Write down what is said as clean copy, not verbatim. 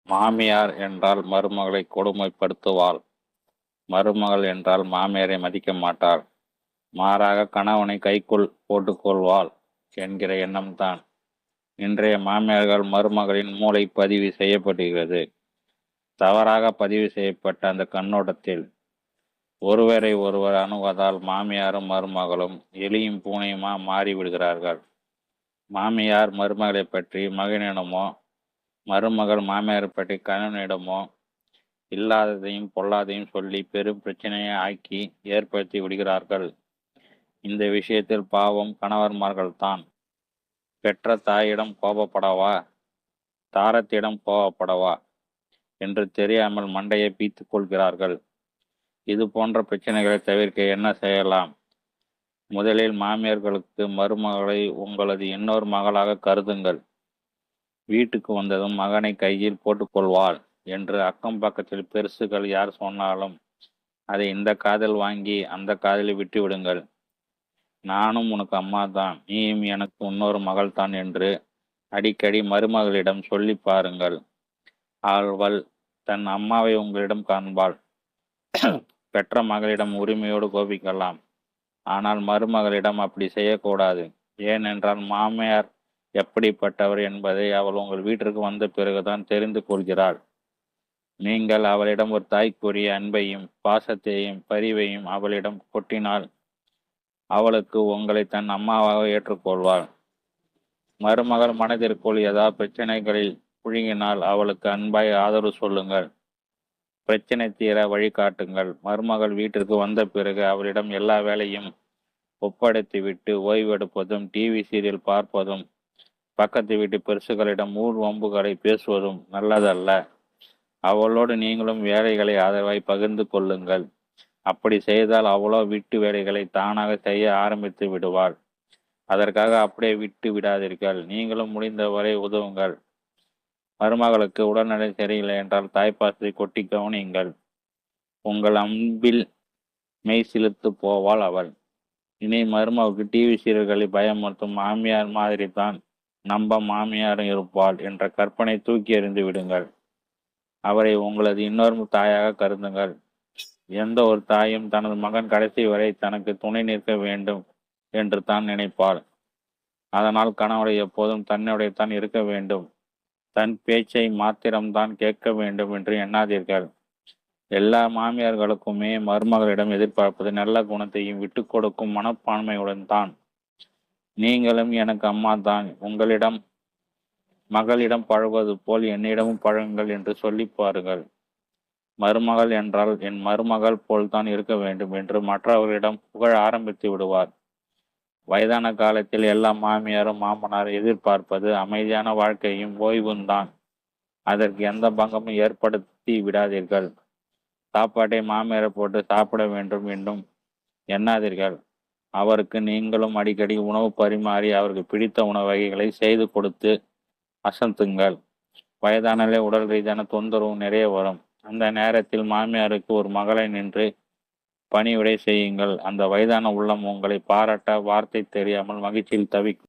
மாமியார் என்றால் மருமகளை கொடுமைப்படுத்துவாள். மருமகள் என்றால் மாமியாரை மதிக்க மாட்டாள். மாறாக கணவனை கைக்குள் போட்டுக்கொள்வாள் என்கிற எண்ணம்தான் இன்றைய மாமியார்கள் மருமகளின் மூளை பதிவு செய்யப்படுகிறது. தவறாக பதிவு செய்யப்பட்ட அந்த கண்ணோட்டத்தில் ஒருவரை ஒருவர் அணுவதால் மாமியாரும் மருமகளும் எலியும் பூனையுமா மாறிவிடுகிறார்கள். மாமியார் மருமகளை பற்றி மகனிடமோ, மருமகள் மாமியாரை பற்றி கணவனிடமோ இல்லாததையும் பொல்லாதையும் சொல்லி பெரும் பிரச்சனையை ஆக்கி ஏற்படுத்தி விடுகிறார்கள். இந்த விஷயத்தில் பாவம் கணவன்மார்கள்தான். பெற்ற தாயிடம் கோபப்படவா, தாரத்திடம் கோபப்படவா என்று தெரியாமல் மண்டையை பீத்துக் கொள்கிறார்கள். இது போன்ற பிரச்சனைகளை தவிர்க்க என்ன செய்யலாம்? முதலில் மாமியார்களுக்கு மருமகளை உங்களது இன்னொரு மகளாக கருதுங்கள். வீட்டுக்கு வந்ததும் மகனை கையில் போட்டுக்கொள்வாள் என்று அக்கம் பக்கத்தில் பெருசுகள் யார் சொன்னாலும் அதை இந்த காதில் வாங்கி அந்த காதில் விட்டு விடுங்கள். நானும் உனக்கு அம்மா தான், நீயும் எனக்கு இன்னொரு மகள் தான் என்று அடிக்கடி மருமகளிடம் சொல்லி பாருங்கள். அவள் தன் அம்மாவை உங்களிடம் காண்பாள். பெற்ற மகளிடம் உரிமையோடு கோபிக்கலாம். ஆனால் மருமகளிடம் அப்படி செய்யக்கூடாது. ஏனென்றால் மாமியார் எப்படிப்பட்டவர் என்பதை அவள் உங்கள் வீட்டிற்கு வந்த பிறகுதான் தெரிந்து கொள்கிறாள். நீங்கள் அவளிடம் ஒரு தாய்க்குரிய அன்பையும் பாசத்தையும் பரிவையும் அவளிடம் கொட்டினால் அவளுக்கு உங்களை தன் அம்மாவாக ஏற்றுக்கொள்வாள். மருமகள் மனதிற்குள் ஏதாவது பிரச்சனைகளில் புழுங்கினால் அவளுக்கு அன்பாய் ஆதரவு சொல்லுங்கள். பிரச்சனை தீர வழிகாட்டுங்கள். மருமகள் வீட்டிற்கு வந்த பிறகு அவளிடம் எல்லா வேலையும் ஒப்படைத்துவிட்டு ஓய்வெடுப்பதும், டிவி சீரியல் பார்ப்பதும், பக்கத்து வீட்டு பெருசுகளிடம் ஊர் வம்புகளை பேசுவதும் நல்லதல்ல. அவளோடு நீங்களும் வேலைகளை ஆதரவாய் பகிர்ந்து கொள்ளுங்கள். அப்படி செய்தால் அவளோ வீட்டு வேலைகளை தானாக செய்ய ஆரம்பித்து விடுவாள். அதற்காக அப்படியே விட்டு விடாதீர்கள். நீங்களும் முடிந்தவரை உதவுங்கள். மருமகளுக்கு உடல்நிலை சரியில்லை என்றால் தாய்ப்பாசத்தை கொட்டி கவனியுங்கள். உங்கள் அன்பில் மெய் சிலுத்து போவாள் அவள். இனி மருமகளுக்கு டிவி சீரியல்களை பயமுறுத்தும் மாமியார் மாதிரி தான் நம்ப மாமியாரும் இருப்பாள் என்ற கற்பனை தூக்கி எறிந்து விடுங்கள். அவரை உங்களது இன்னொரு தாயாக கருதுங்கள். எந்த ஒரு தாயும் தனது மகன் கடைசி வரை தனக்கு துணை நிற்க வேண்டும் என்று தான் நினைப்பாள். அதனால் கணவரை எப்போதும் தன்னுடையத்தான் இருக்க வேண்டும், தன் பேச்சை மாத்திரம்தான் கேட்க வேண்டும் என்று எண்ணாதீர்கள். எல்லா மாமியார்களுக்குமே மருமகளிடம் எதிர்பார்ப்பது நல்ல குணத்தையும் விட்டு கொடுக்கும் மனப்பான்மையுடன் தான். நீங்களும் எனக்கு அம்மா தான், உங்களிடம் மகளிடம் பழகுவது போல் என்னிடமும் பழகுங்கள் என்று சொல்லி பாருங்கள். மருமகள் என்றால் என் மருமகள் போல்தான் இருக்க வேண்டும் என்று மற்றவர்களிடம் புகழ ஆரம்பித்து விடுவார். வயதான காலத்தில் எல்லா மாமியாரும் மாமனாரும் எதிர்பார்ப்பது அமைதியான வாழ்க்கையும் ஓய்வும் தான். அதற்கு எந்த பங்கமும் ஏற்படுத்தி விடாதீர்கள். சாப்பாட்டை மாமியாரை போட்டு சாப்பிட வேண்டும் என்றும் எண்ணாதீர்கள். அவருக்கு நீங்களும் அடிக்கடி உணவு பரிமாறி அவருக்கு பிடித்த உணவு வகைகளை செய்து கொடுத்து அசத்துங்கள். வயதானாலே உடல் ரீதியான தொந்தரவு நிறைய வரும். அந்த நேரத்தில் மாமியாருக்கு ஒரு மகளை நின்று பணிவிடை செய்யுங்கள். அந்த வயதான உள்ளம் உங்களை பாராட்ட வார்த்தை தெரியாமல் மகிழ்ச்சியில் தவிக்கும்.